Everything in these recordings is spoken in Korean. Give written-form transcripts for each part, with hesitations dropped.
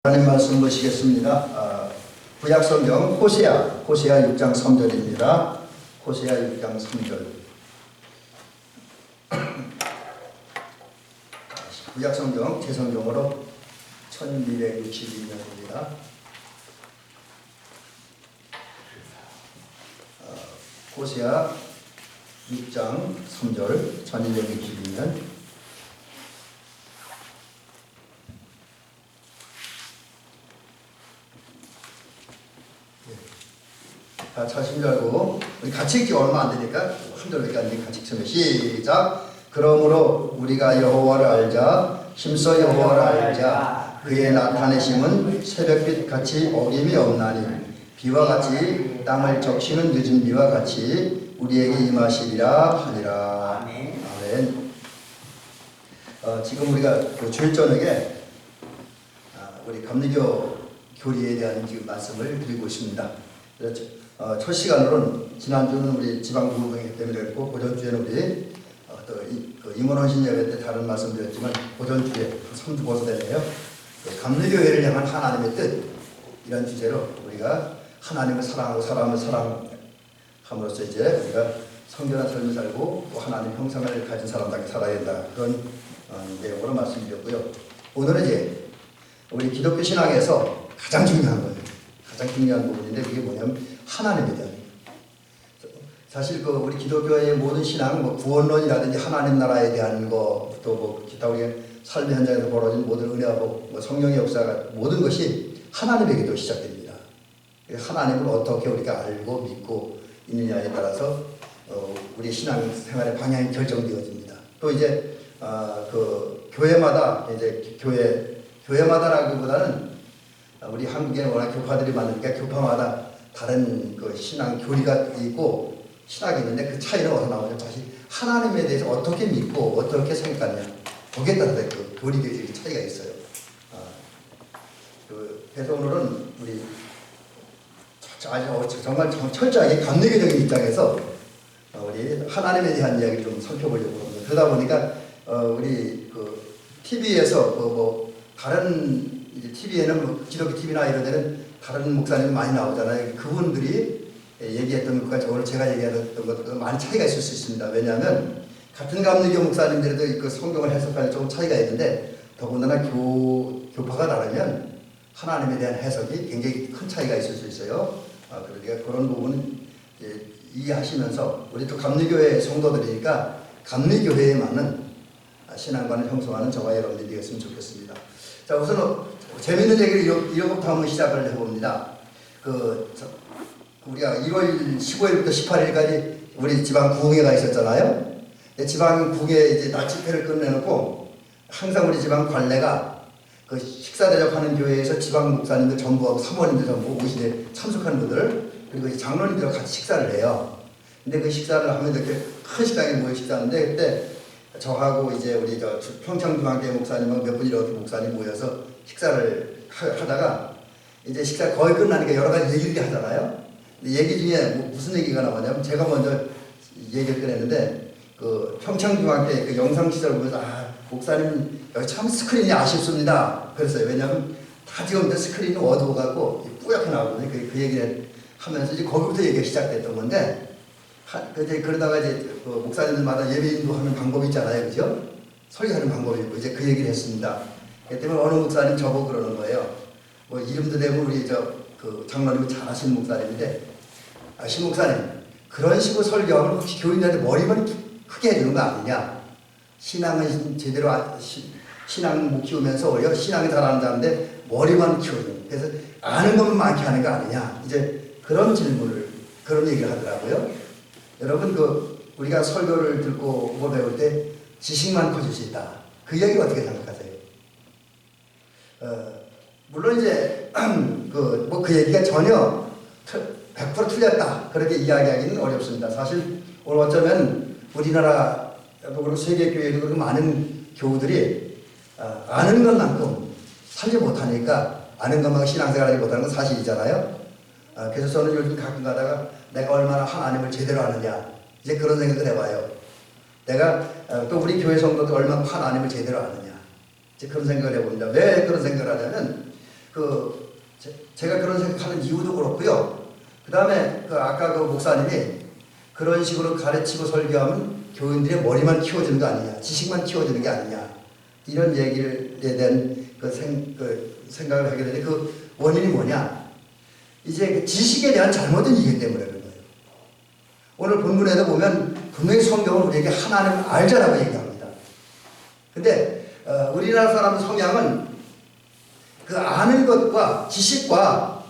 하나님 말씀 보시겠습니다. 구약성경 호세아 6장 3절입니다. 호세아 6장 3절. 구약성경 제성경으로 1262년입니다. 호세아 6장 3절 1262년. 다 찾으신 줄 알고 우리 같이 읽기 얼마 안 되니까 한 절밖에 안 되니까 같이 읽으면 시작. 그러므로 우리가 여호와를 알자, 힘써 여호와를 알자. 그의 나타내심은 새벽빛 같이 어김이 없나니 비와 같이 땅을 적시는 늦은 비와 같이 우리에게 임하시리라 하니라. 아멘. 지금 우리가 그 주일 저녁에 우리 감리교 교리에 대한 지금 말씀을 드리고 있습니다. 그렇죠. 첫 시간으로는 지난주는 우리 지방부흥회 때문에 그랬고 고전주에는 우리 그 임원원신 예배 때 다른 말씀 드렸지만 고전주에 3주 벌써 되네요. 그 감리교회를 향한 하나님의 뜻, 이런 주제로 우리가 하나님을 사랑하고 사람을 사랑함으로써 이제 우리가 성결한 삶을 살고 또 하나님 형상을 가진 사람답게 살아야 된다, 그런 내용으로 말씀드렸고요. 오늘은 이제 우리 기독교 신앙에서 가장 중요한 거예요. 가장 중요한 부분인데 그게 뭐냐면 하나님에 대한. 사실 그 우리 기독교의 모든 신앙, 뭐 구원론이라든지 하나님 나라에 대한 거, 또 뭐 기타 우리의 삶의 현장에서 벌어진 모든 은혜와 뭐 성령의 역사가 모든 것이 하나님에게도 시작됩니다. 하나님을 어떻게 우리가 알고 믿고 있느냐에 따라서 우리 신앙 생활의 방향이 결정되어집니다. 또 이제 그 교회마다 이제 교회마다라기보다는 우리 한국에는 워낙 교파들이 많으니까 교파마다 다른 그 신앙 교리가 있고 신학이 있는데 그 차이는 어디서 나오냐면 사실 하나님에 대해서 어떻게 믿고 어떻게 생각하냐, 거기에 따라서 그 교리의 차이가 있어요. 그래서 오늘은 우리 정말 철저하게 감리교적인 입장에서 우리 하나님에 대한 이야기를 좀 살펴보려고 합니다. 그러다 보니까 우리 그 TV에서 뭐 다른 이제 TV에는 뭐 기독교 TV나 이런 데는 다른 목사님이 많이 나오잖아요. 그분들이 얘기했던 것과 오늘 제가 얘기했던 것과 많이 차이가 있을 수 있습니다. 왜냐하면 같은 감리교 목사님들도 그 성경을 해석하는 조금 차이가 있는데 더군다나 교파가 다르면 하나님에 대한 해석이 굉장히 큰 차이가 있을 수 있어요. 그러니까 그런 부분은 이해하시면서 우리 또 감리교회 성도들이니까 감리교회에 맞는 신앙관을 형성하는 저와 여러분들이 되었으면 좋겠습니다. 자, 우선 재미있는 얘기를 이거부터 한번 시작을 해봅니다. 우리가 1월 15일부터 18일까지 우리 지방 부흥회가 있었잖아요. 지방 부흥회 이제 낮 집회를 끝내놓고 항상 우리 지방 관례가 그 식사 대접하는 교회에서 지방 목사님들 전부하고 사모님들 전부 오시대 참석하는 분들, 그리고 장로님들하고 같이 식사를 해요. 근데 그 식사를 하면 이렇게 큰 식당에 모여 식사하는데 그때 저하고 이제 우리 평창중앙교회 목사님하고 몇 분이 이렇게 목사님 모여서 식사를 하다가 이제 식사 거의 끝나니까 여러 가지 얘기를 하잖아요. 근데 얘기 중에 무슨 얘기가 나오냐면 제가 먼저 얘기를 꺼냈는데 그 평창중앙교회 그 영상 시절 보면서 목사님 여기 참 스크린이 아쉽습니다 그랬어요. 왜냐하면 다 지금 스크린이 어두워갖고 뿌옇게 나오거든요. 그 얘기를 하면서 이제 거기부터 얘기가 시작됐던 건데 그러다가 이제 그 목사님들마다 예배 인도하는 방법이 있잖아요. 그죠? 설교하는 방법이 있고 이제 그 얘기를 했습니다. 그 때문에 어느 목사님 저보고 그러는 거예요. 뭐 이름도 대고 우리 그 장로님이 잘하시는 목사님인데 신 목사님 그런 식으로 설교하면 혹시 교인들한테 머리만 크게 해주는 거 아니냐? 신앙은 제대로 신앙 못 키우면서 신앙이 잘하는 자인데 머리만 키우는, 그래서 아는 것만 많게 하는 거 아니냐? 이제 그런 질문을 그런 얘기를 하더라고요. 여러분 우리가 설교를 듣고 뭐 배울 때 지식만 커질 수 있다. 그 얘기 어떻게 생각하세요? 물론 이제 그 얘기가 전혀 100% 틀렸다 그렇게 이야기하기는 어렵습니다. 사실 오늘 어쩌면 우리나라 그리고 세계 교회도 그렇고 많은 교우들이 아는 것만큼 살지 못하니까 아는 것만큼 신앙생활하지 못하는 건 사실이잖아요. 그래서 저는 요즘 가끔 가다가 내가 얼마나 하나님을 제대로 아느냐 이제 그런 생각을 해봐요. 내가 또 우리 교회 성도들 얼마나 하나님을 제대로 아느냐 이제 그런 생각을 해봅니다. 왜 그런 생각을 하냐면 제가 그런 생각하는 이유도 그렇고요. 그 다음에 아까 그 목사님이 그런 식으로 가르치고 설교하면 교인들의 머리만 키워주는 거 아니냐, 지식만 키워주는 게 아니냐, 이런 얘기를 대한 생각을 하게 되는데 그 원인이 뭐냐? 이제 그 지식에 대한 잘못된 이해 때문에 그런 거예요. 오늘 본문에도 보면 분명히 성경은 우리에게 하나님을 알자라고 얘기합니다. 근데 우리나라 사람 성향은 그 아는 것과 지식과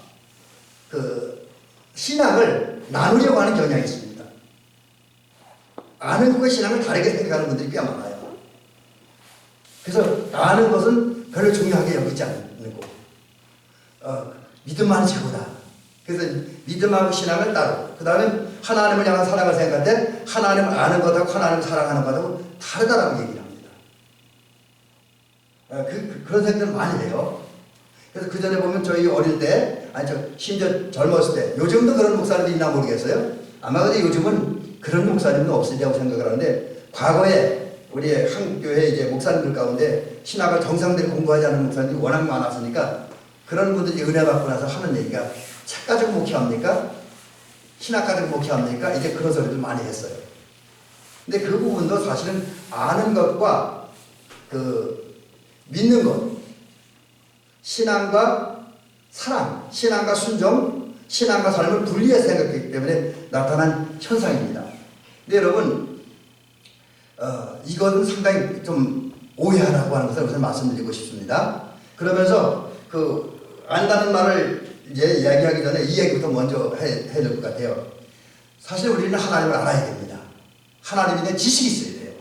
그 신앙을 나누려고 하는 경향이 있습니다. 아는 것과 신앙을 다르게 생각하는 분들이 꽤 많아요. 그래서 아는 것은 별로 중요하게 여기지 않는 거. 믿음만 최고다. 그래서 믿음하고 신앙을 따로. 그 다음에 하나님을 향한 사랑을 생각할 때 하나님을 아는 것하고 하나님을 사랑하는 것하고 다르다라고 얘기를 합니다. 그런 생각을 많이 해요. 그래서 그 전에 보면 저희 어릴 때, 심지어 젊었을 때, 요즘도 그런 목사님도 있나 모르겠어요. 아마 근데 요즘은 그런 목사님은 없으리라고 생각을 하는데, 과거에 우리 한국교회 이제 목사님들 가운데 신학을 정상대로 공부하지 않은 목사님들이 워낙 많았으니까 그런 분들이 은혜 받고 나서 하는 얘기가 책 가지고 목회합니까? 신학 가지고 목회합니까? 이제 그런 소리들 많이 했어요. 근데 그 부분도 사실은 아는 것과 믿는 것, 신앙과 사랑, 신앙과 순종, 신앙과 삶을 분리해서 생각했기 때문에 나타난 현상입니다. 근데 여러분, 이것은 상당히 좀 오해하라고 하는 것을 우선 말씀드리고 싶습니다. 그러면서 안다는 말을 이제 이야기하기 전에 이 얘기부터 먼저 해야 될 것 같아요. 사실 우리는 하나님을 알아야 됩니다. 하나님에 대한 지식이 있어야 돼요.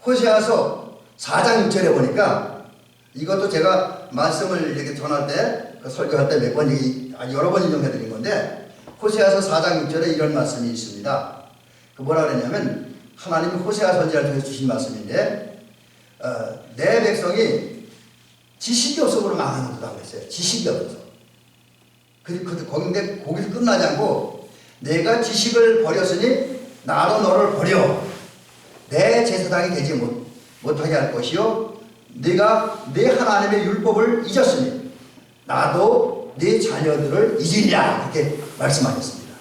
호세아서 4장 6절에 보니까 이것도 제가 말씀을 이렇게 전할 때, 설교할 때 여러 번 인용해 드린 건데, 호세아서 4장 6절에 이런 말씀이 있습니다. 뭐라 그랬냐면, 하나님이 호세아 선지자를 통해 주신 말씀인데, 내 백성이 지식이 없어서 망하는 거라고 했어요. 지식이 없어서. 거기서 끝나지 않고, 내가 지식을 버렸으니 나도 너를 버려. 내 제사장이 되지 못하게 할 것이요. 네가 내 하나님의 율법을 잊었으니 나도 네 자녀들을 잊으리라. 이렇게 말씀하셨습니다.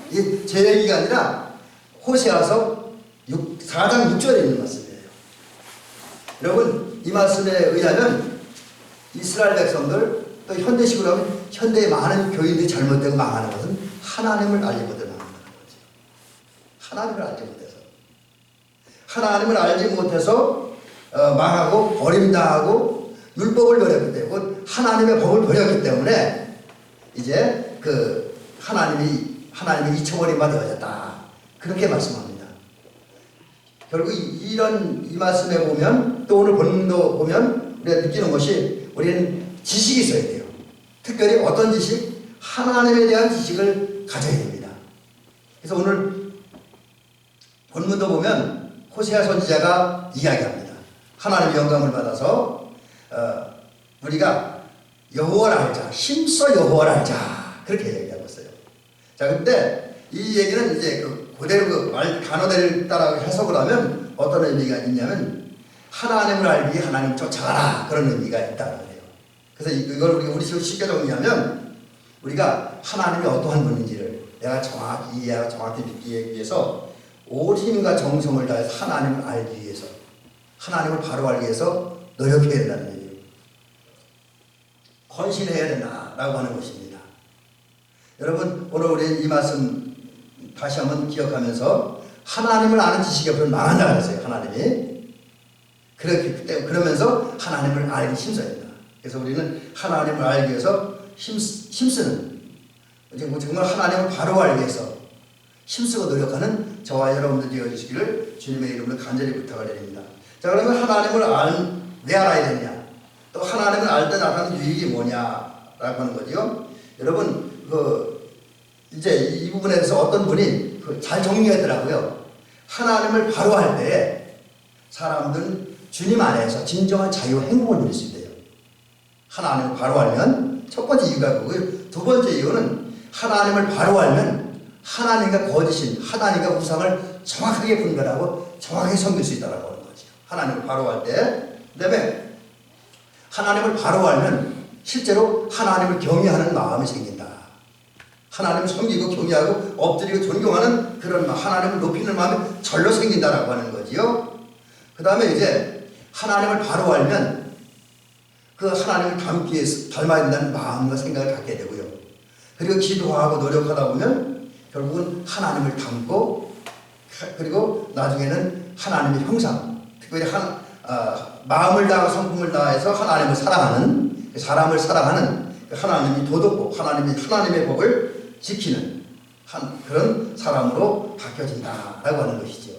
이게 제 얘기가 아니라 호세아서 4장 6절에 있는 말씀이에요. 여러분, 이 말씀에 의하면 이스라엘 백성들, 또 현대식으로 하면 현대의 많은 교인들이 잘못되고 망하는 것은 하나님을 알지 못해 망하는 거죠. 하나님을 알지 못해서. 하나님을 알지 못해서 망하고 버림당하고 율법을 버렸기 때문에, 하나님의 법을 버렸기 때문에 이제 하나님이 잊혀버린 바 되어졌다. 그렇게 말씀합니다. 결국 이 말씀에 보면, 또 오늘 본문도 보면 우리가 느끼는 것이, 우리는 지식이 있어야 돼요. 특별히 어떤 지식? 하나님에 대한 지식을 가져야 됩니다. 그래서 오늘 본문도 보면 호세아 선지자가 이야기합니다. 하나님의 영감을 받아서 우리가 여호와를 알자, 힘써 여호와를 알자, 그렇게 얘기하고 있어요. 자, 근데 이 얘기는 이제 그대로 단어대를 따라 해석을 하면 어떤 의미가 있냐면, 하나님을 알기 위해 하나님을 쫓아가라, 그런 의미가 있다는 거예요. 그래서 이걸 우리 식으로 쉽게 정리하면, 우리가 하나님이 어떠한 분인지를 내가 정확히 이해하고 정확히 믿기 위해서 온 힘과 정성을 다해서 하나님을 알기 위해서, 하나님을 바로 알기 위해서 노력해야 된다는 얘기예요. 헌신해야 된다라고 하는 것입니다. 여러분, 오늘 우리는 이 말씀 다시 한번 기억하면서, 하나님을 아는 지식이 없으면 망한다고 했어요. 하나님이. 그러면서 하나님을 알기 힘써야 된다. 그래서 우리는 하나님을 알기 위해서 힘쓰는, 정말 하나님을 바로 알기 위해서 힘쓰고 노력하는 저와 여러분들 되어주시기를 주님의 이름으로 간절히 부탁을 드립니다. 자, 그러면 하나님을 왜 알아야 되냐? 또 하나님을 알 때 나타나는 유익이 뭐냐라고 하는 거죠. 여러분, 이제 이 부분에 대해서 어떤 분이 잘 정리했더라고요. 하나님을 바로 할 때 사람들은 주님 안에서 진정한 자유 행복을 누릴 수 있대요. 하나님을 바로 알면 첫 번째 이유가 그거고요. 두 번째 이유는 하나님을 바로 알면 하나님과 거짓인, 하나님과 우상을 정확하게 분별하고 정확하게 섬길 수 있다고 하는 거죠. 하나님을 바로 알 때. 그 다음에 하나님을 바로 알면 실제로 하나님을 경외하는 마음이 생긴다. 하나님을 섬기고 경외하고 엎드리고 존경하는 그런 하나님을 높이는 마음이 절로 생긴다라고 하는 거지요. 그 다음에 이제 하나님을 바로 알면 그 하나님을 닮아야 된다는 마음과 생각을 갖게 되고요. 그리고 기도하고 노력하다 보면 결국은 하나님을 닮고 그리고 나중에는 하나님의 형상, 특별히 마음을 다하고 성품을 다해서 하나님을 사랑하는, 사람을 사랑하는 하나님이 도덕복, 하나님의 복을 지키는 그런 사람으로 바뀌어진다라고 하는 것이죠.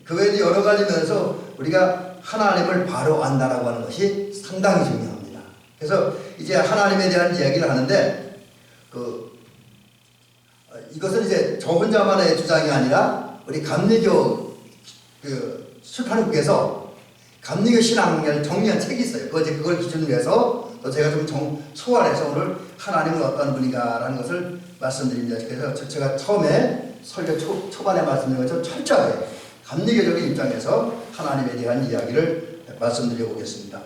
그 외에도 여러 가지 면에서 우리가 하나님을 바로 안다라고 하는 것이 상당히 중요합니다. 그래서 이제 하나님에 대한 이야기를 하는데 이것은 이제 저 혼자만의 주장이 아니라 우리 감리교 출판국에서 감리교 신앙을 정리한 책이 있어요. 그걸 기준으로 해서 또 제가 좀 소환해서 오늘 하나님은 어떤 분인가라는 것을 말씀드립니다. 그래서 제가 처음에 설교 초반에 말씀드린 것처럼 철저하게 감리교적인 입장에서 하나님에 대한 이야기를 말씀드려 보겠습니다.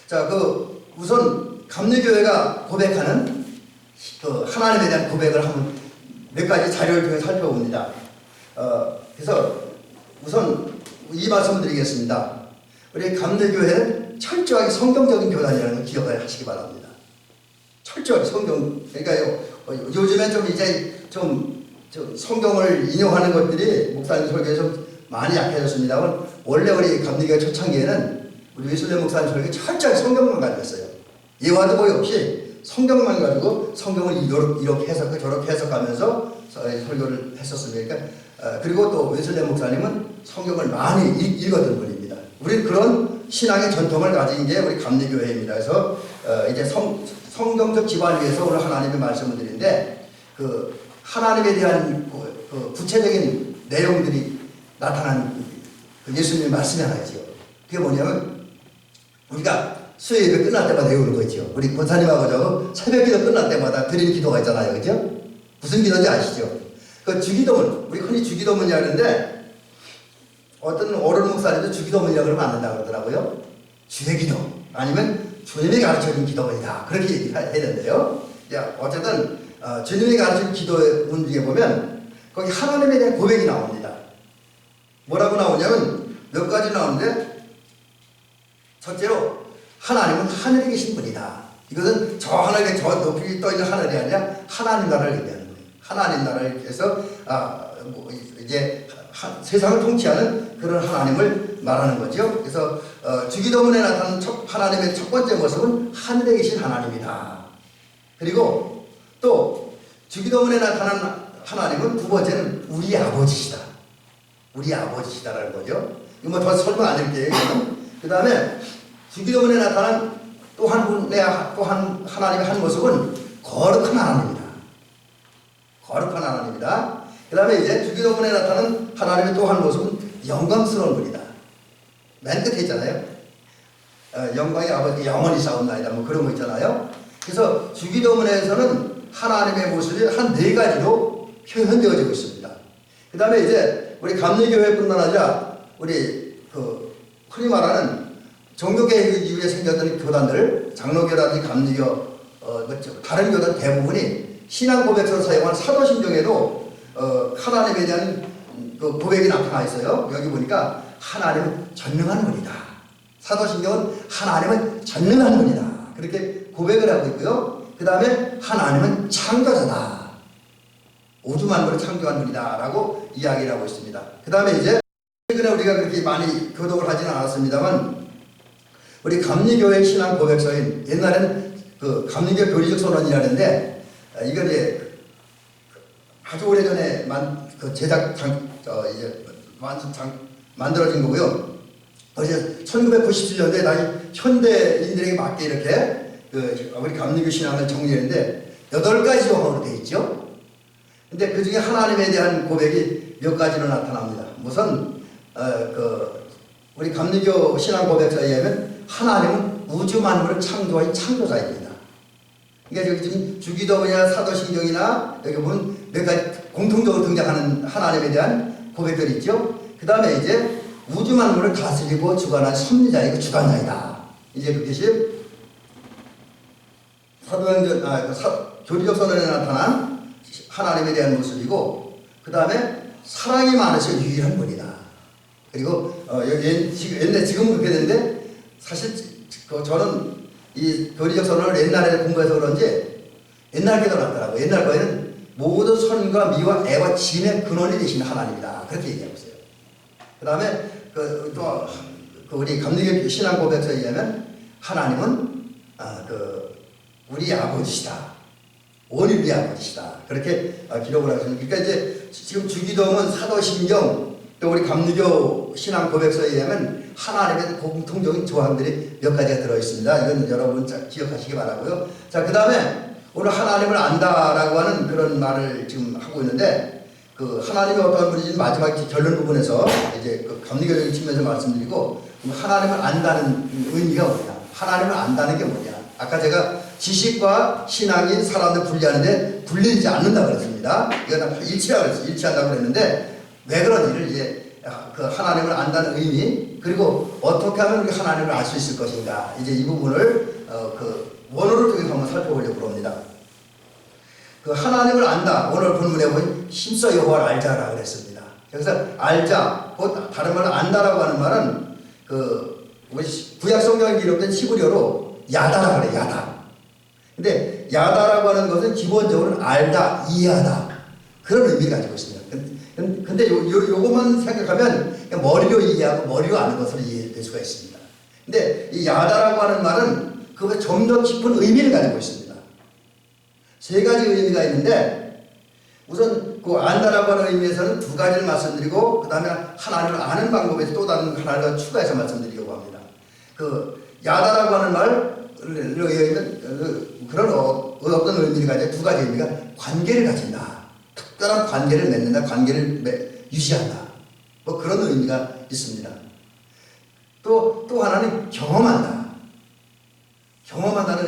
자, 우선 감리교회가 고백하는 하나님에 대한 고백을 한번 몇 가지 자료를 통해 살펴봅니다. 그래서 우선 이 말씀을 드리겠습니다. 우리 감리교회는 철저하게 성경적인 교단이라는 걸 기억을 하시기 바랍니다. 철저하게 그러니까요, 요즘에 좀 이제 좀 성경을 인용하는 것들이 목사님 설교에 좀 많이 약해졌습니다만 원래 우리 감리교회 초창기에는 우리 위슬레 목사님 설교에 철저하게 성경만 가지고 있어요. 예화도 거의 없이 성경만 가지고 성경을 이렇게 해석하고 저렇게 해석하면서 설교를 했었습니다. 그리고 또 웨슬레 목사님은 성경을 많이 읽었던 분입니다. 우리는 그런 신앙의 전통을 가진 게 우리 감리교회입니다. 그래서 이제 성경적 기반을 위해서 오늘 하나님의 말씀을 드리는데 하나님에 대한 구체적인 내용들이 나타난 예수님의 말씀이 하나 있죠. 그게 뭐냐면 우리가 수요 예배 끝날 때마다 외우는 거 있죠. 우리 권사님하고 저 새벽 기도 끝날 때마다 드리는 기도가 있잖아요. 그죠? 무슨 기도인지 아시죠? 그 주기도문, 우리 흔히 주기도문이라고 하는데 어떤 어른 목사님도 주기도문이라고 그러면 안 된다고 그러더라고요. 주의 기도 아니면 주님이 가르쳐준 기도문이다. 그렇게 얘기해야 되는데요. 어쨌든 주님이 가르친 기도문 중에 보면 거기 하나님에 대한 고백이 나옵니다. 뭐라고 나오냐면 몇 가지 나오는데 첫째로 하나님은 하늘에 계신 분이다. 이것은 저 하늘에 저 높이 떠 있는 하늘이 아니라 하나님 나라를 얘기하는 거예요. 하나님 나라를 위해서 이제 세상을 통치하는 그런 하나님을 말하는 거죠. 그래서 주기도문에 나타나는 하나님의 첫 번째 모습은 하늘에 계신 하나님이다. 그리고 또 주기도문에 나타난 하나님은 두 번째는 우리 아버지시다. 우리 아버지시다라는 거죠. 이거 뭐 더 설명 안 드릴게요. 그 다음에 주기도문에 나타난 또 하나님의 한 모습은 거룩한 하나님이다. 거룩한 하나님이다. 그 다음에 이제 주기도문에 나타난 하나님의 또 한 모습은 영광스러운 분이다. 맨 끝에 있잖아요. 영광의 아버지 영원히 싸운나이다. 뭐 그런 거 있잖아요. 그래서 주기도문에서는 하나님의 모습이 한 네 가지로 표현되어지고 있습니다. 그 다음에 이제 우리 감리교회뿐만 아니라 우리 흔히 말하는 종교개혁 이후에 생겼던 교단들, 장로교라든지 감리교, 다른 교단 대부분이 신앙 고백서로 사용한 사도신경에도 하나님에 대한 고백이 나타나 있어요. 여기 보니까 하나님은 전능한 분이다. 사도신경은 하나님은 전능한 분이다. 그렇게 고백을 하고 있고요. 그 다음에 하나님은 창조자다. 우주 만물을 창조한 분이다. 라고 이야기를 하고 있습니다. 그 다음에 이제 최근에 우리가 그렇게 많이 교독을 하지는 않았습니다만 우리 감리교회 신앙 고백서인 옛날에는 감리교 교리적 선언이라는데 이건 이제 아주 오래전에 만들어진 거고요. 이제 1997년도에 다시 현대인들에게 맞게 이렇게 우리 감리교 신앙을 정리했는데 8가지 조항으로 되어 있죠. 근데 그 중에 하나님에 대한 고백이 몇 가지로 나타납니다. 우선 우리 감리교 신앙 고백서에 의하면 하나님은 우주 만물을 창조한 창조자입니다. 그러니까 여기 지금 주기도문이나 사도신경이나 여기 보면 몇 가지 공통적으로 등장하는 하나님에 대한 고백들이 있죠. 그 다음에 이제 우주 만물을 다스리고 주관한 섭리자이고 주관자이다. 이제 그것이 교리적 선언에 나타난 하나님에 대한 모습이고, 그 다음에 사랑이 많으신 유일한 분이다. 그리고 지금 그렇게 되는데, 사실 저는 이 교리적 선언을 옛날에 공부해서 그런지 옛날 게 더 낫더라고요. 옛날 거에는 모든 선과 미와 애와 진의 근원이 되시는 하나님이다. 그렇게 얘기하고 있어요. 그 다음에 우리 감리교 신앙 고백서에 의하면 하나님은 우리 아버지시다. 원리 아버지시다. 그렇게 기록을 하고 있습니다. 그러니까 이제 지금 주기도문, 사도신경, 또 우리 감리교 신앙 고백서에 의하면 하나님의 공통적인 조항들이 몇 가지가 들어있습니다. 이건 여러분 기억하시기 바라고요. 자, 그 다음에 오늘 하나님을 안다라고 하는 그런 말을 지금 하고 있는데, 그 하나님이 어떤 분인지 마지막 결론 부분에서 이제 그 감리교적인 측면에서 말씀드리고, 하나님을 안다는 의미가 뭐냐? 하나님을 안다는 게 뭐냐? 아까 제가 지식과 신앙이 사람들 분리하는데 분리되지 않는다고 그랬습니다. 이건 일치한다고 그랬는데, 왜 그런지를 이제 그 하나님을 안다는 의미, 그리고 어떻게 하면 우리 하나님을 알 수 있을 것인가, 이제 이 부분을 그 원어를 통해서 한번 살펴보려고 합니다. 그 하나님을 안다, 오늘 본문에 보면 힘써 여호와를 알자라고 그랬습니다. 그래서 알자, 곧 다른 말로 안다라고 하는 말은 그 우리 구약 성경에 기록된 히브리어로 야다라고 그래, 야다. 근데 야다라고 하는 것은 기본적으로 알다, 이해하다, 그런 의미를 가지고 있습니다. 근데 요것만 생각하면 머리로 이해하고 머리로 아는 것으로 이해될 수가 있습니다. 근데 이 야다라고 하는 말은 그보다 좀 더 깊은 의미를 가지고 있습니다. 세 가지 의미가 있는데, 우선 그 안다라고 하는 의미에서는 두 가지를 말씀드리고, 그 다음에 하나님을 아는 방법에서 또 다른 하나를 추가해서 말씀드리려고 합니다. 그 야다라고 하는 말로 의하면 그런 어떤 의미를 가지고 두 가지 의미가 관계를 가진다, 특별한 관계를 맺는다, 관계를 유지한다, 뭐 그런 의미가 있습니다. 또 하나는 경험한다는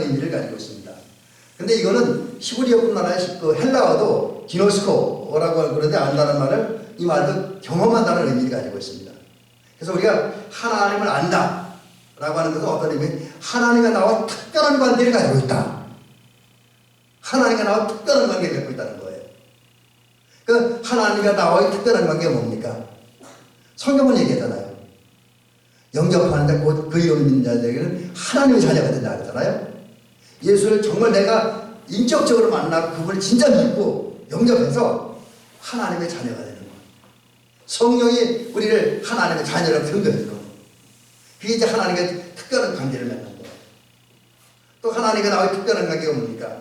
의미를 가지고 있습니다. 근데 이거는 히브리어뿐만 아니라 그 헬라어도 기노스코라고 그러는데, 안다는 말을, 이 말도 경험한다는 의미를 가지고 있습니다. 그래서 우리가 하나님을 안다 라고 하는 것은 어떤 의미? 하나님과 나와 특별한 관계를 가지고 있다. 하나님과 나와 특별한 관계를 갖고 있다는 거예요. 그 하나님과 나와의 특별한 관계가 뭡니까? 성경은 얘기하잖아요. 영접하는데 곧 그 이름을 믿는 자들에게는 하나님의 자녀가 된다 그러잖아요. 예수를 정말 내가 인격적으로 만나고 그분을 진짜 믿고 영접해서 하나님의 자녀가 되는 거예요. 성령이 우리를 하나님의 자녀라고 등극해주는 거예요. 그게 이제 하나님과 특별한 관계를 맺는 거예요. 또 하나님과 나와의 특별한 관계가 뭡니까?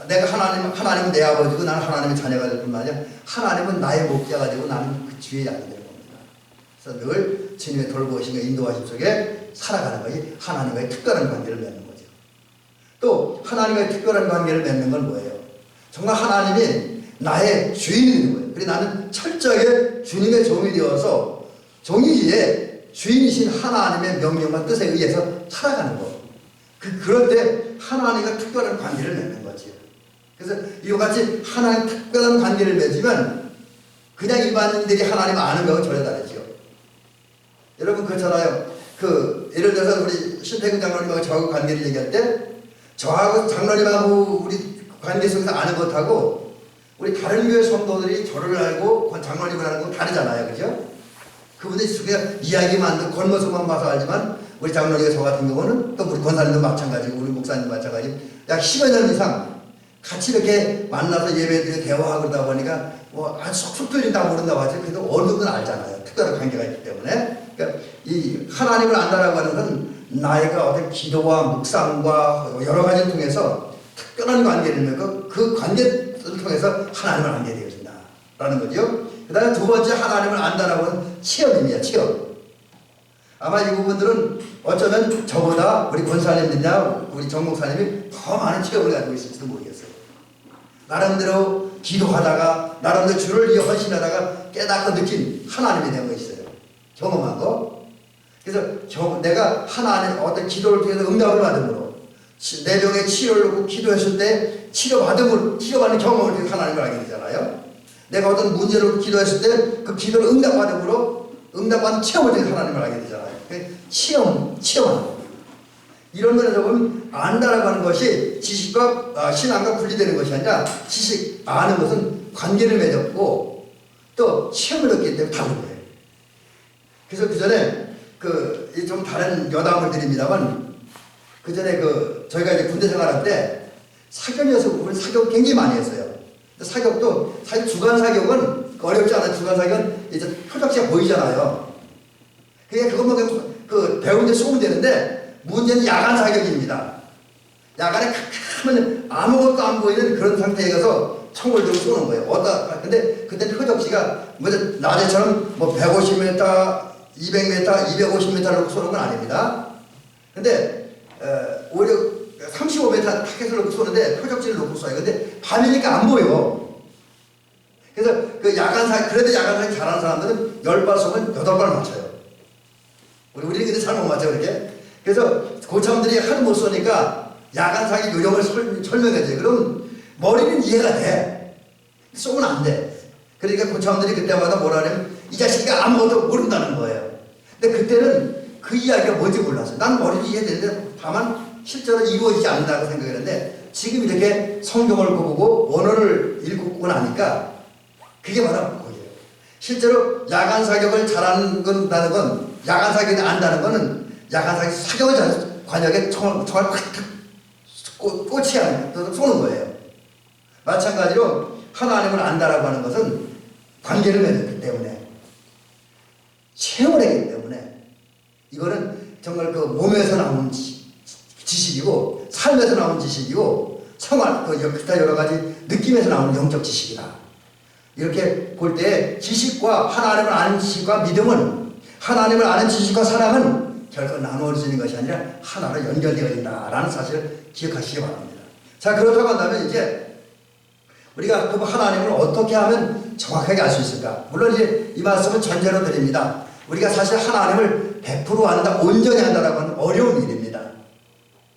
내가 하나님은 내 아버지고 나는 하나님의 자녀가 될 뿐만 아니라 하나님은 나의 목자가 되고 나는 그 주의 양이 될 겁니다. 그래서 늘 주님의 돌보심과 인도하심 속에 살아가는 것이 하나님과의 특별한 관계를 맺는 거죠. 또 하나님과의 특별한 관계를 맺는 건 뭐예요? 정말 하나님이 나의 주인이 되는 거예요. 그래서 나는 철저하게 주님의 종이 되어서 종이기에 주인이신 하나님의 명령과 뜻에 의해서 살아가는 거. 그럴 때 하나님과 특별한 관계를 맺는 거지. 그래서 이와 같이 하나님 특별한 관계를 맺으면 그냥 일반인들이 하나님 아는 거하고 전혀 다르죠. 여러분 그렇잖아요. 예를 들어서 우리 신태근 장로님하고 저하고 관계를 얘기할 때, 저하고 장로님하고 우리 관계 속에서 아는 것하고 우리 다른 교회 성도들이 저를 알고 장로님을 아는 건 다르잖아요. 그죠? 그분들이 그냥 이야기만 듣고 겉모습만 봐서 알지만, 우리 장로님과 저 같은 경우는 또 우리 권사님도 마찬가지고 우리 목사님도 마찬가지고 약 10여 년 이상 같이 이렇게 만나서 예배드리고 대화하고 그러다 보니까 뭐 아주 쏙쏙 들린다고 모른다고 하지, 그래도 어느 정도는 알잖아요. 특별한 관계가 있기 때문에. 그러니까 이 하나님을 안다라고 하는 건 나이가 어떤 기도와 묵상과 여러 가지를 통해서 특별한 관계를 맺고 그 관계를 통해서 하나님을 알게 되어진다라는 거죠. 그 다음에 두 번째 하나님을 안다라고 하는 체험입니다. 체험. 아마 이 부분들은 어쩌면 저보다 우리 권사님들이나 우리 정 목사님이 더 많은 체험을 가지고 있을지도 모르겠어요. 나름대로 기도하다가 나름대로 주를 위해 헌신하다가 깨닫고 느낀 하나님에 대한 거 있어요. 경험한 거. 그래서 내가 하나님 어떤 기도를 통해서 응답을 받음으로 내 병에 치료를 놓고 기도했을 때 치료받는 경험을 통해서 하나님을 알게 되잖아요. 내가 어떤 문제로 기도했을 때 그 기도를 응답받음으로 응답받는 체험을 통해서 하나님을 알게 되잖아요. 체험하는 거. 이런 면에서 보면 안다라고 하는 것이 지식과 신앙과 분리되는 것이 아니라 지식, 아는 것은 관계를 맺었고 또 시험을 얻기 때문에 다른 거예요. 그래서 그 전에 좀 다른 여담을 드립니다만 그 전에 저희가 이제 군대 생활할 때 사격이어서 우리 사격 굉장히 많이 했어요. 사격도 사실 주간 사격은 어렵지 않아요. 주간 사격은 이제 표적지가 보이잖아요. 그러니까 그것만 배우는데 소문 되는데 문제는 야간 사격입니다. 야간에 캄캄한 아무것도 안 보이는 그런 상태에 가서 총을 들고 쏘는 거예요. 근데 그때 표적지가 낮에처럼 150m, 200m, 250m로 쏘는 건 아닙니다. 근데 오히려 35m 타겟을 놓고 쏘는데 표적지를 놓고 쏴요. 근데 밤이니까 안 보여. 그래서 그래도 야간 사격 잘하는 사람들은 10발 쏘면 8발 맞춰요. 우리는 근데 잘 못 맞죠, 그렇게? 그래서 고참들이 하도 못 쏘니까 야간 사격 요령을 설명해줘요. 그럼 머리는 이해가 돼. 쏘면 안 돼. 그러니까 고참들이 그때마다 뭐라 하냐면 이 자식이가 아무것도 모른다는 거예요. 근데 그때는 그 이야기가 뭔지 몰랐어요. 난 머리도 이해되는데 다만 실제로 이루어지지 않는다고 생각했는데 지금 이렇게 성경을 보고 원어를 읽고 나니까 그게 바로 거기에요. 실제로 야간 사격을 잘하는 건 야간 사격을 안다는 거는 야간 사격을 잘해서 관역에 총을 팍팍 꽂지 않고 쏘는 거예요. 마찬가지로 하나님을 안다라고 하는 것은 관계를 맺기 때문에 체험을 하기 때문에 이거는 정말 몸에서 나오는 지식이고 삶에서 나오는 지식이고 생활 기타 여러 가지 느낌에서 나오는 영적 지식이다. 이렇게 볼 때 지식과 하나님을 아는 지식과 믿음은 하나님을 아는 지식과 사랑은 결코 나누어지는 것이 아니라 하나로 연결되어진다라는 사실을 기억하시기 바랍니다. 자, 그렇다고 한다면 이제 우리가 그 하나님을 어떻게 하면 정확하게 알 수 있을까? 물론 이제 이 말씀은 전제로 드립니다. 우리가 사실 하나님을 100% 안다, 온전히 안다라고 하는 어려운 일입니다.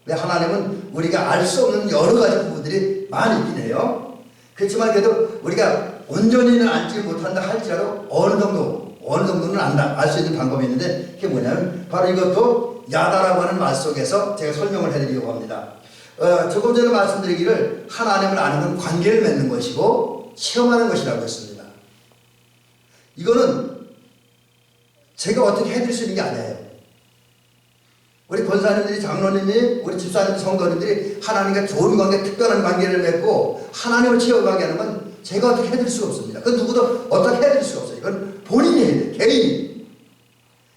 왜 하나님은 우리가 알 수 없는 여러 가지 부분들이 많이 있긴 해요. 그렇지만 그래도 우리가 온전히는 알지 못한다 할지라도 어느 정도는 안다, 알 수 있는 방법이 있는데 그게 뭐냐면 바로 이것도 야다라고 하는 말 속에서 제가 설명을 해드리려고 합니다. 조금 전에 말씀드리기를 하나님을 아는 건 관계를 맺는 것이고 체험하는 것이라고 했습니다. 이거는 제가 어떻게 해드릴 수 있는 게 아니에요. 우리 권사님들이, 장로님이, 우리 집사님, 성도님들이 하나님과 좋은 관계, 특별한 관계를 맺고 하나님을 체험하게 하는 건 제가 어떻게 해드릴 수가 없습니다. 그건 누구도 어떻게 해드릴 수가 없어요. 이건 본인이 해야 돼요.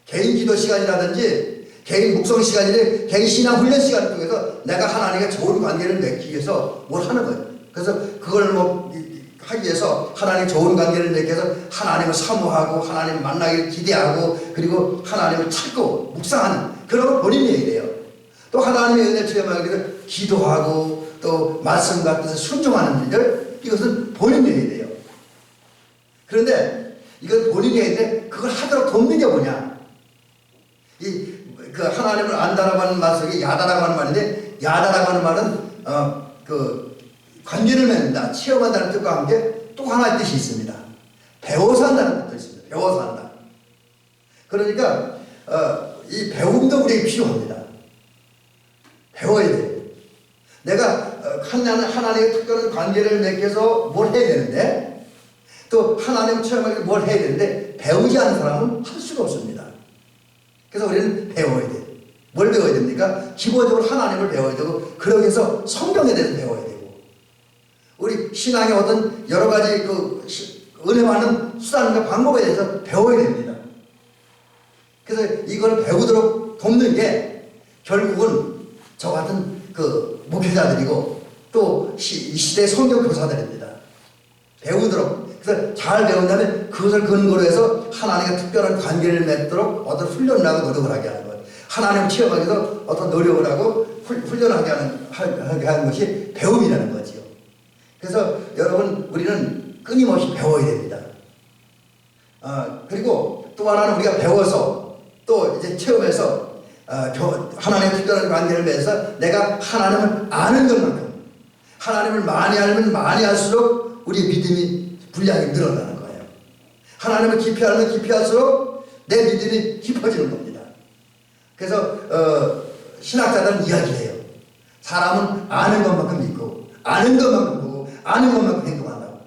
개인 기도 시간이라든지 개인 묵성 시간이든 개인 신앙 훈련 시간을 통해서 내가 하나님과 좋은 관계를 맺기 위해서 뭘 하는 거예요. 그래서 그걸 하기 위해서 하나님 좋은 관계를 맺기 위해서 하나님을 사모하고 하나님을 만나기를 기대하고 그리고 하나님을 찾고 묵상하는 그런 걸 본인이 해야 돼요. 또 하나님의 은혜를 체험하기 위해서 기도하고 또 말씀 같은 데서 순종하는 일들 이것은 본인이 해야 돼요. 그런데 이건 본인이 해야 되는데 그걸 하도록 돕는 게 뭐냐? 그 하나님을 안다라고 하는 말 속에 야다라고 하는 말인데 야다라고 하는 말은 관계를 맺는다, 체험한다는 뜻과 함께 또 하나의 뜻이 있습니다. 배워서 한다는 뜻도 있습니다. 배워서 한다. 그러니까 이 배움도 우리에게 필요합니다. 배워야 돼요. 내가 하나님의 특별한 관계를 맺어서 뭘 해야 되는데 또 하나님을 체험하기 위해 뭘 해야 되는데 배우지 않는 사람은 할 수가 없습니다. 그래서 우리는 배워야 돼요. 뭘 배워야 됩니까? 기본적으로 하나님을 배워야 되고 그러기 위해서 성경에 대해서 배워야 되고 우리 신앙의 어떤 여러 가지 은혜 많은 수단과 방법에 대해서 배워야 됩니다. 그래서 이걸 배우도록 돕는 게 결국은 저 같은 목회자들이고 또 이 시대의 성경 교사들입니다. 배우도록. 그래서 잘 배운 다음에 그것을 근거로 해서 하나님과 특별한 관계를 맺도록 어떤 훈련을 하고 노력을 하게 하는 것. 하나님을 체험하기 위해서 어떤 노력을 하고 훈련하게 하는 것이 배움이라는 거지요. 그래서 여러분 우리는 끊임없이 배워야 됩니다. 그리고 또 하나는 우리가 배워서 또 이제 체험해서 하나님의 특별한 관계를 맺어서 내가 하나님을 아는 것만큼 하나님을 많이 알면 많이 할수록 우리의 믿음이 분량이 늘어나는 거예요. 하나님을 깊이 알면 깊이 할수록 내 믿음이 깊어지는 겁니다. 그래서 신학자들은 이야기해요. 사람은 아는 것만큼 믿고 아는 것만큼 보고 아는 것만큼 행동한다고.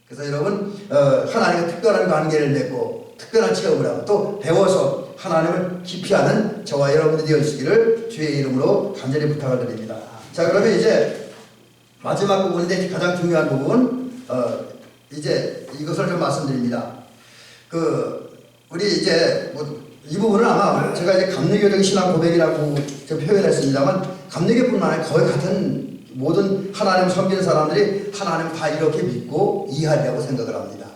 그래서 여러분 하나님과 특별한 관계를 맺고 특별한 체험을 하고 또 배워서 하나님을 깊이 아는 저와 여러분들이 되어주시기를 주의 이름으로 간절히 부탁을 드립니다. 자, 그러면 이제 마지막 부분인데 가장 중요한 부분 이제 이것을 좀 말씀드립니다. 우리 이제 이 부분은 아마 제가 이제 감리교적인 신앙 고백이라고 표현했습니다만 감리교뿐만 아니라 거의 같은 모든 하나님을 섬기는 사람들이 하나님을 다 이렇게 믿고 이해하려고 생각을 합니다.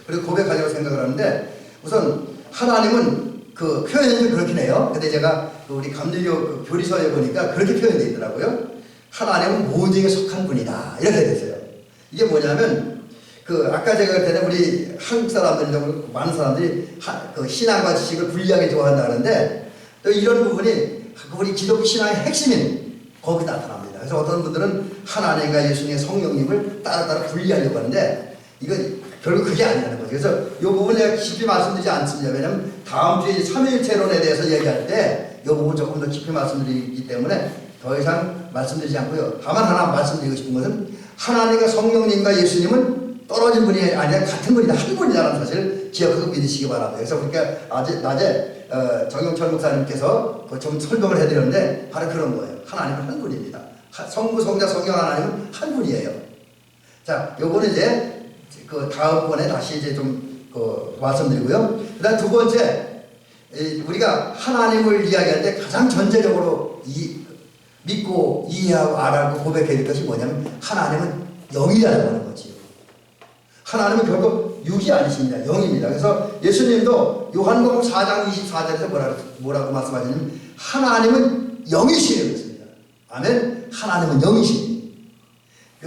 그리고 고백하려고 생각을 하는데 우선 하나님은 그 표현이 좀 그렇긴 해요. 근데 제가 우리 감리교 교리서에 보니까 그렇게 표현되어 있더라고요. 하나님은 모두에게 속한 분이다. 이렇게 됐어요. 이게 뭐냐면 아까 제가 그럴 때는 우리 한국 사람들, 많은 사람들이 그 신앙과 지식을 분리하게 좋아한다 하는데 또 이런 부분이 우리 기독교 신앙의 핵심인 거기 나타납니다. 그래서 어떤 분들은 하나님과 예수님의 성령님을 따로따로 분리하려고 하는데 이건 결국 그게 아니라는 거죠. 그래서 이 부분 제가 깊이 말씀드리지 않습니다. 왜냐하면 다음 주에 삼위일체론에 대해서 얘기할 때 이 부분 조금 더 깊이 말씀드리기 때문에 더 이상 말씀드리지 않고요. 다만 하나 말씀드리고 싶은 것은 하나님과 성령님과 예수님은 떨어진 분이 아니라 같은 분이다. 한 분이라는 사실을 기억하고 믿으시기 바랍니다. 그래서 그러니까 낮에 정영철 목사님께서 좀 설명을 해드렸는데 바로 그런 거예요. 하나님은 한 분입니다. 성부, 성자, 성령 하나님은 한 분이에요. 자, 요거는 이제 다음번에 다시 이제 좀 말씀드리고요. 그 다음 두 번째, 우리가 하나님을 이야기할 때 가장 전제적으로 믿고 이해하고 알고 고백해야 될 것이 뭐냐면 하나님은 영이라는 하는 거지요. 하나님은 결국 육이 아니십니다. 영입니다. 그래서 예수님도 요한복음 4장 24절에서 뭐라고 말씀하시냐면 하나님은 영이시라고 했습니다. 아멘. 하나님은 영이시니.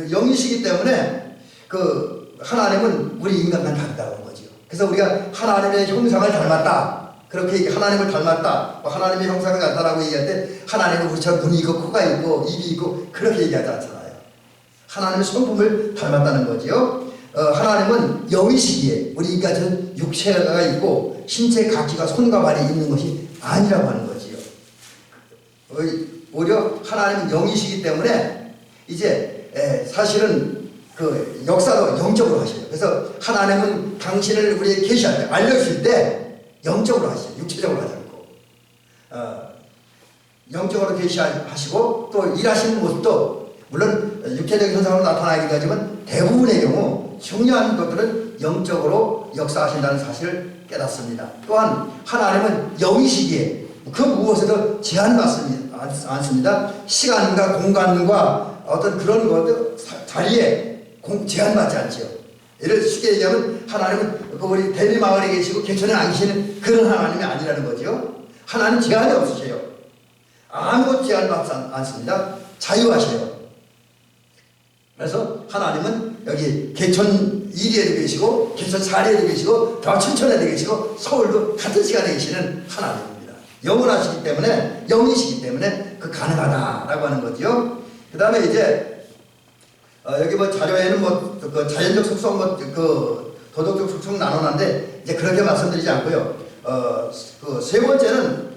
영이시기 때문에 하나님은 우리 인간과 다르다는 거죠. 그래서 우리가 하나님의 형상을 닮았다. 그렇게 하나님을 닮았다. 하나님의 형상을 같다라고 얘기할 때 하나님은 우리처럼 눈이 있고 코가 있고 입이 있고 그렇게 얘기하지 않잖아요. 하나님의 성품을 닮았다는 거지요. 하나님은 영이시기에 우리 인간은 육체가 있고 신체 각기가 손과 발이 있는 것이 아니라고 하는 거지요. 오히려 하나님은 영이시기 때문에 이제 사실은 역사도 영적으로 하셔요. 그래서 하나님은 당신을 우리에게 계시할 때 알려줄 때 영적으로 하시죠. 육체적으로 하지 않고 영적으로 계시하시고 또 일하시는 모습도 물론 육체적인 현상으로 나타나기도 하지만 대부분의 경우 중요한 것들은 영적으로 역사하신다는 사실을 깨닫습니다. 또한 하나님은 영이시기에 그 무엇에도 제한받지 않습니다. 시간과 공간과 어떤 그런 것들 자리에 제한받지 않죠. 예를 쉽게 얘기하면 하나님은 우리 대비 마을에 계시고 개천에 안 계시는 그런 하나님이 아니라는 거죠. 하나님 제한이 없으세요. 아무것도 제한받지 않습니다. 자유하세요. 그래서 하나님은 여기 개천 1위에도 계시고 개천 4리에도 계시고 더 춘천에도 계시고 서울도 같은 시간에 계시는 하나님입니다. 영원하시기 때문에 영이시기 때문에 가능하다라고 하는 거죠. 그 다음에 이제 여기 자료에는 자연적 속성 도덕적 속성 나눠놨는데 이제 그렇게 말씀드리지 않고요. 세 번째는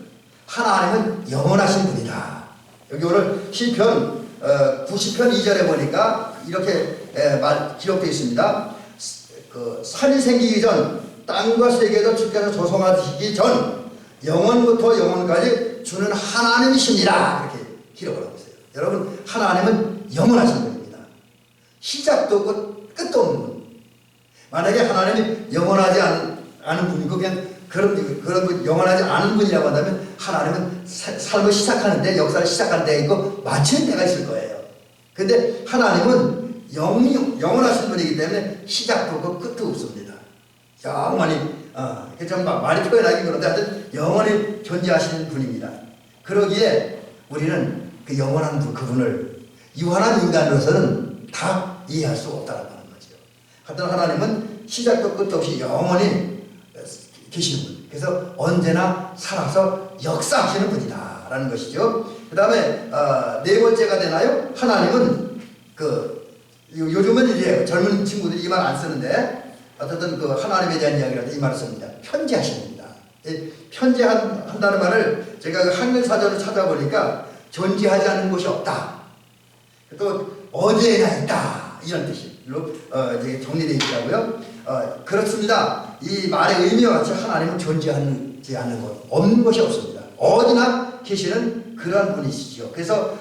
하나님은 영원하신 분이다. 여기 오늘 시편 90편 2절에 보니까 이렇게 기록되어 있습니다. 산이 생기기 전 땅과 세계도 주께서 조성하시기 전 영원부터 영원까지 주는 하나님이십니다. 이렇게 기록을 하고 있어요. 여러분 하나님은 영원하신 분입니다. 시작도 없고 끝도 없는 분. 만약에 하나님이 영원하지 않은 분이고 그냥 그런 분 영원하지 않은 분이라고 한다면 하나님은 삶을 시작하는데 역사를 시작하는 데가 있고 마치는 데가 있을 거예요. 근데 하나님은 영원하신 분이기 때문에 시작도 없고 끝도 없습니다. 영원히 좀 말이 표현하기 그런데 하여튼 영원히 존재하시는 분입니다. 그러기에 우리는 그 영원한 그분을 유한한 인간으로서는 다 이해할 수 없다는 거죠. 하여튼 하나님은 시작도 끝도 없이 영원히 계시는 분. 그래서 언제나 살아서 역사하시는 분이다라는 것이죠. 그 다음에 네 번째가 되나요? 하나님은 요즘은 이제 젊은 친구들이 이 말 안 쓰는데 어쨌든 하나님에 대한 이야기를 할 때 이 말을 씁니다. 편지하십니다. 편재한다는 말을 제가 그 한글 사전을 찾아보니까 존재하지 않는 곳이 없다. 또 어디에나 있다. 이런 뜻으로 이제 정리되어 있더라고요. 그렇습니다. 이 말의 의미와 같이 하나님은 존재하지 않는 것, 없는 것이 없습니다. 어디나 계시는 그러한 분이시죠. 그래서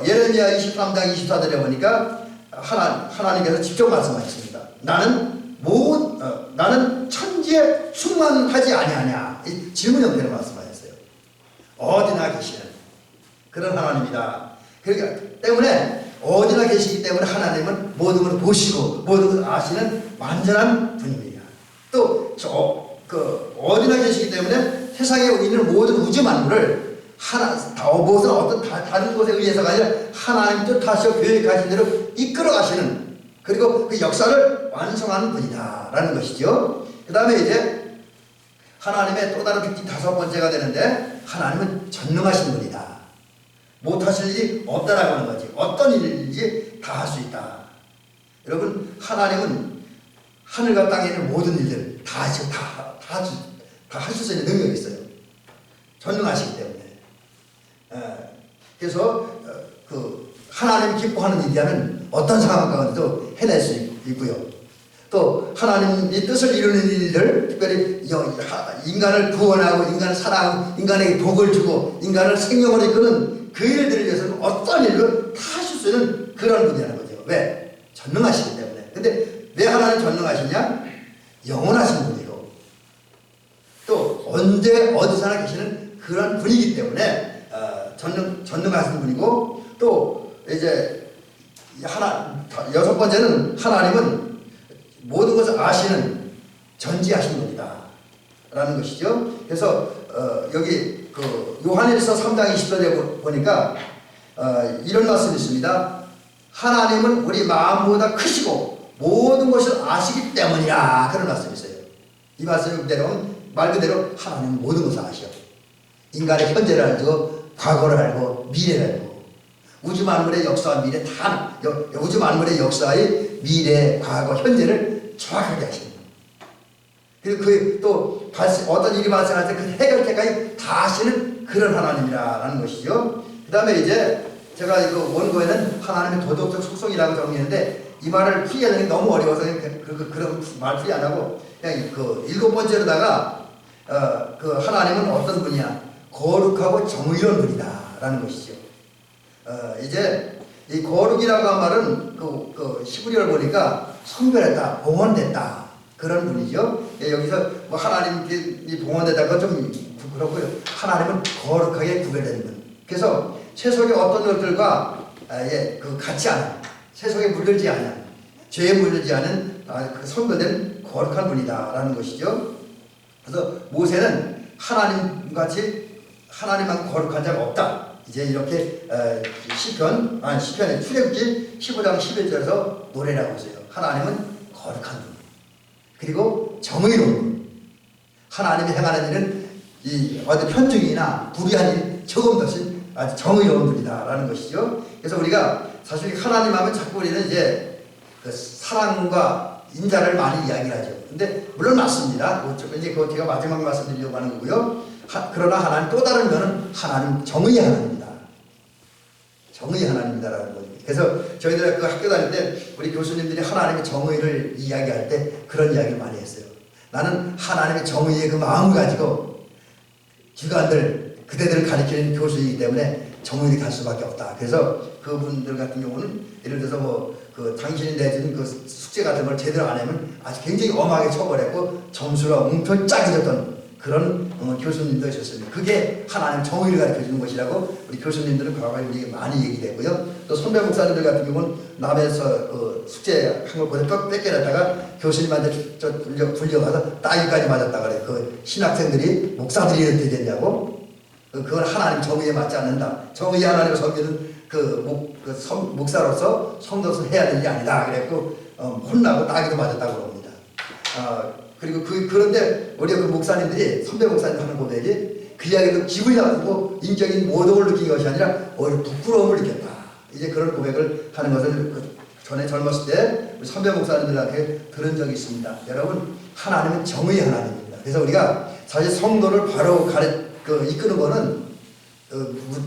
예레미야 23장 24절에 보니까 하나님께서 직접 말씀하셨습니다. 나는 천지에 충만하지 아니하냐. 이 질문 형태로 말씀하셨어요. 어디나 계시는 그런 하나님이다. 그러니까 때문에 어디나 계시기 때문에 하나님은 모든 걸 보시고 모든 걸 아시는 완전한 분입니다. 또 어디나 계시기 때문에 세상에 있는 모든 우주 만물을 무슨 어떤 다른 것에 의해서가 아니라 하나님 뜻하시고 계획하신 대로 이끌어 가시는, 그리고 그 역사를 완성하는 분이다 라는 것이죠. 그 다음에 이제 하나님의 또 다른 특징 5번째가 되는데, 하나님은 전능하신 분이다. 못하실 일이 없다라고 하는 거지. 어떤 일인지 다 할 수 있다. 여러분, 하나님은 하늘과 땅에 있는 모든 일들을 다 하실 수 있는 능력이 있어요. 전능하시기 때문에. 그래서 하나님 기뻐하는 일이라면 어떤 상황 가운데도 해낼 수 있고요. 또 하나님이 뜻을 이루는 일들, 특별히 인간을 구원하고 인간을 사랑하고 인간에게 복을 주고 인간을 생명으로 이끄는 그 일들을 위해서는 어떤 일을 다 하실 수 있는 그런 분이라는 거죠. 왜? 전능하시기 때문에. 근데 왜 하나님 전능하시냐? 영원하신 분이고 또 언제 어디서나 계시는 그런 분이기 때문에 전능하신 분이고, 또 이제 6번째는 하나님은 모든 것을 아시는 전지하신 분이다 라는 것이죠. 그래서 여기 요한일서 3장 20절에 보니까 이런 말씀이 있습니다. 하나님은 우리 마음보다 크시고 모든 것을 아시기 때문이라, 그런 말씀이 있어요. 이 말씀 그대로 말 그대로 하나님은 모든 것을 아셔. 인간의 현재를 알고 과거를 알고 미래를 알고 우주 만물의 역사와 미래 다, 우주 만물의 역사의 미래, 과거, 현재를 정확하게 하시는 거예요. 그리고 또 어떤 일이 발생할 때 그 해결책까지 다 하시는 그런 하나님이라는 것이죠. 그 다음에 이제 제가 이거 원고에는 하나님의 도덕적 속성이라고 정리했는데, 이 말을 풀이하는 게 너무 어려워서 그런 말 풀이 안 하고 그냥 7번째로다가 하나님은 어떤 분이야? 거룩하고 정의로운 분이다 라는 것이죠. 이제 이 거룩이라고 한 말은 히브리어를 보니까 성별했다, 봉헌됐다, 그런 분이죠. 여기서 뭐 하나님이 봉헌됐다가 좀 그렇고요. 하나님은 거룩하게 구별된 분. 그래서 세속의 어떤 것들과 같이 않은, 세속에 물들지 않은, 죄에 물들지 않은 성별된 거룩한 분이다 라는 것이죠. 그래서 모세는 하나님같이 하나님만 거룩한 자가 없다. 이제 이렇게 시편의 출애굽기 15장 11절에서 노래라고 했어요. 하나님은 거룩한 분, 그리고 정의로운 분. 하나님이 행하는 일은 어떤 편중이나 불의한 일 조금 더 아주 정의로운 분이다라는 것이죠. 그래서 우리가 사실 하나님 하면 자꾸 우리는 이제 사랑과 인자를 많이 이야기를 하죠. 근데 물론 맞습니다. 이제 그거 제가 마지막 말씀드리려고 하는 거고요. 그러나 하나님 또 다른 면은 하나님 정의의 하나님입니다. 정의의 하나님이다라는 거죠. 그래서 저희들 학교 다닐 때 우리 교수님들이 하나님의 정의를 이야기할 때 그런 이야기를 많이 했어요. 나는 하나님의 정의의 그 마음을 가지고 그대들을 가르치는 교수이기 때문에 정의를 갈 수밖에 없다. 그래서 그분들 같은 경우는 예를 들어서 당신이 내준 그 숙제 같은 걸 제대로 안 하면 아주 굉장히 엄하게 처벌했고 점수가 웅편 짜게 그런 교수님도 있었습니다. 그게 하나님 정의를 가르쳐주는 것이라고 우리 교수님들은 과거에 우리에게 많이 얘기했고요. 또 선배 목사님들 같은 경우는 남에서 숙제한 걸 그대로 뺏겨냈다가 교수님한테 불려가서 따위까지 맞았다 그래. 그 신학생들이 목사들이 이렇게 됐냐고. 그건 하나님 정의에 맞지 않는다. 정의 하나님을 섬기는 목사로서 성도는 해야 될 일이 아니다. 그랬고 혼나고 따기도 맞았다고 합니다. 그리고 그런데 우리 그 목사님들이, 선배 목사님 하는 고백이 그 이야기도 기분이 나쁘고 인적인 모독을 느낀 것이 아니라 오히려 부끄러움을 느꼈다. 이제 그런 고백을 하는 것을 전에 젊었을 때 우리 선배 목사님들한테 들은 적이 있습니다. 여러분, 하나님은 정의의 하나님입니다. 그래서 우리가 사실 성도를 바로 이끄는 거는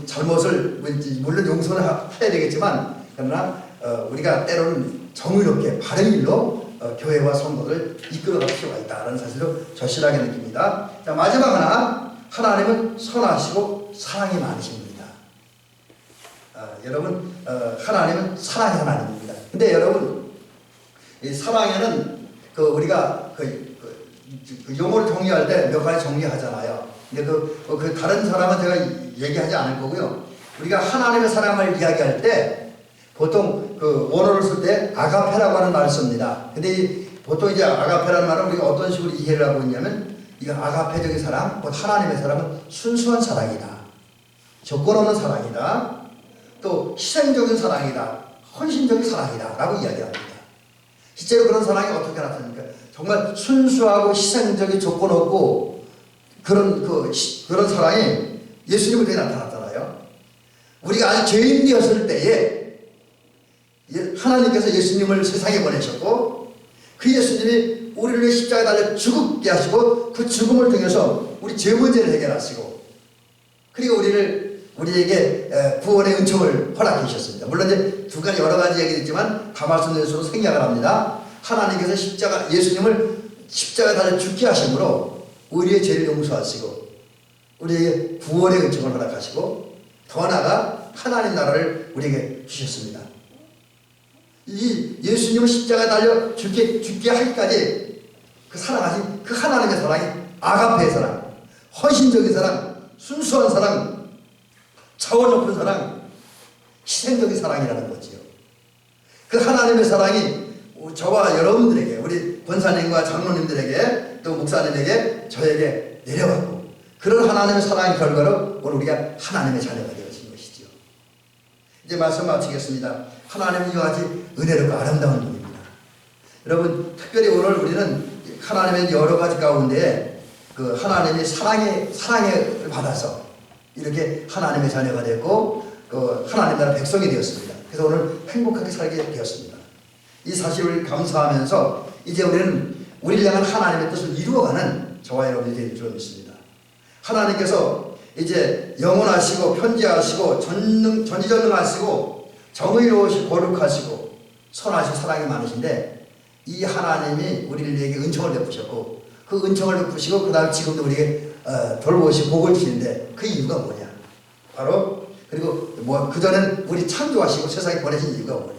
잘못을 물론 용서는 해야 되겠지만 그러나 우리가 때로는 정의롭게 바른 일로 교회와 성도를 이끌어갈 필요가 있다는 사실을 절실하게 느낍니다. 자, 마지막 하나님은 선하시고 사랑이 많으신 분이다. 여러분, 하나님은 사랑의 하나님입니다. 근데 여러분, 이 사랑에는 우리가 그 용어를 정리할 때 몇 가지 정리하잖아요. 근데 그 다른 사람은 제가 얘기하지 않을 거고요. 우리가 하나님의 사랑을 이야기할 때 보통 그 원어를 쓸 때 아가페라고 하는 말을 씁니다. 근데 보통 이제 아가페라는 말은 우리가 어떤 식으로 이해를 하고 있냐면 이거 아가페적인 사랑, 곧 하나님의 사랑은 순수한 사랑이다. 조건 없는 사랑이다. 또 희생적인 사랑이다. 헌신적인 사랑이다. 라고 이야기합니다. 실제로 그런 사랑이 어떻게 나타납니까? 정말 순수하고 희생적인 조건 없고 그런 사랑이 예수님을 통해 나타났잖아요. 우리가 아직 죄인이었을 때에 하나님께서 예수님을 세상에 보내셨고 그 예수님이 우리를 위해 십자가에 달려 죽게 하시고 그 죽음을 통해서 우리 죄 문제를 해결하시고 그리고 우리에게 구원의 은총을 허락해 주셨습니다. 물론 이제 두 가지 여러 가지 얘기가 있지만 다 말씀드릴수록 생략을 합니다. 하나님께서 예수님을 십자가에 달려 죽게 하심으로 우리의 죄를 용서하시고 우리에게 구원의 은총을 허락하시고 더 나아가 하나님 나라를 우리에게 주셨습니다. 이 예수님을 십자가에 달려 죽게 하기까지 그 사랑하신 그 하나님의 사랑이 아가페의 사랑, 헌신적인 사랑, 순수한 사랑, 차원 높은 사랑, 희생적인 사랑이라는 거지요. 그 하나님의 사랑이 저와 여러분들에게, 우리 권사님과 장로님들에게, 또 목사님에게, 저에게 내려왔고, 그런 하나님의 사랑의 결과로 오늘 우리가 하나님의 자녀가 되어진 것이지요. 이제 말씀 마치겠습니다. 하나님은 이와 같이 은혜롭고 아름다운 분입니다. 여러분, 특별히 오늘 우리는 하나님의 여러 가지 가운데 그 하나님의 사랑을 받아서 이렇게 하나님의 자녀가 되었고, 그 하나님 나라 백성이 되었습니다. 그래서 오늘 행복하게 살게 되었습니다. 이 사실을 감사하면서 이제 우리를 향한 하나님의 뜻을 이루어가는 저와 여러분이 될 줄 믿습니다. 하나님께서 이제 영원하시고 편지하시고 전지전능하시고 정의로우시고 거룩하시고 선하시고 사랑이 많으신데 이 하나님이 우리를 위해 은총을 베푸셨고 그 은총을 베푸시고 그 다음 지금도 우리에게 돌보시고 복을 주시는데 그 이유가 뭐냐? 바로 그리고 그전엔 우리 창조하시고 세상에 보내신 이유가 뭐냐?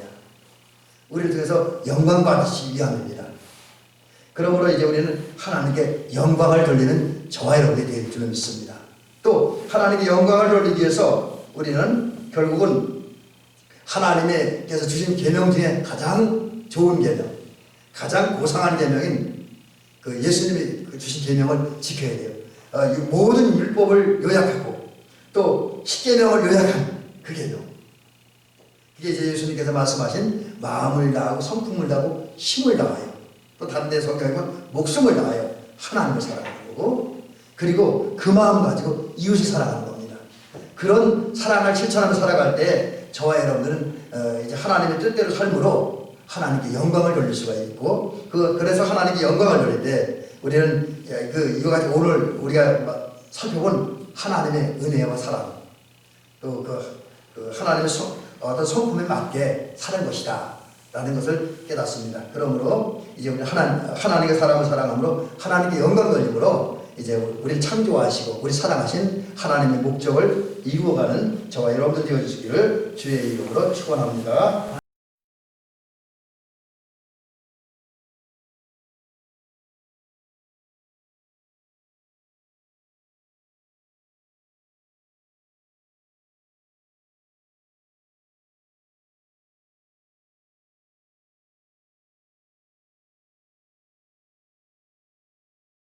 우리를 통해서 영광 받으시기 위함입니다. 그러므로 이제 우리는 하나님께 영광을 돌리는 저와 여러분이 될 줄 믿습니다. 또 하나님께 영광을 돌리기 위해서 우리는 결국은 하나님께서 주신 계명 중에 가장 좋은 계명, 가장 고상한 계명인 그 예수님이 주신 계명을 지켜야 돼요. 이 모든 율법을 요약하고 또 십계명을 요약한 그 계명. 그게 이제 예수님께서 말씀하신 마음을 다하고 성품을 다하고 힘을 다하여 또 다른 데 성경에 보면 목숨을 다하여 하나님을 사랑하는 거고 그리고 그 마음 가지고 이웃을 사랑하는 겁니다. 그런 사랑을 실천하며 살아갈 때 저와 여러분들은 이제 하나님의 뜻대로 삶으로 하나님께 영광을 돌릴 수가 있고 그래서 하나님께 영광을 돌릴 때 우리는 이거 가지고 오늘 우리가 살펴본 하나님의 은혜와 사랑 또 하나님의 어떤 성품에 맞게 사는 것이다 라는 것을 깨닫습니다. 그러므로 이제 우리 하나님의 사람을 사랑함으로 하나님께 영광 돌림으로 이제 우리를 창조하시고 우리 사랑하신 하나님의 목적을 이루어가는 저와 여러분들 되어주시기를 주의 이름으로 축원합니다.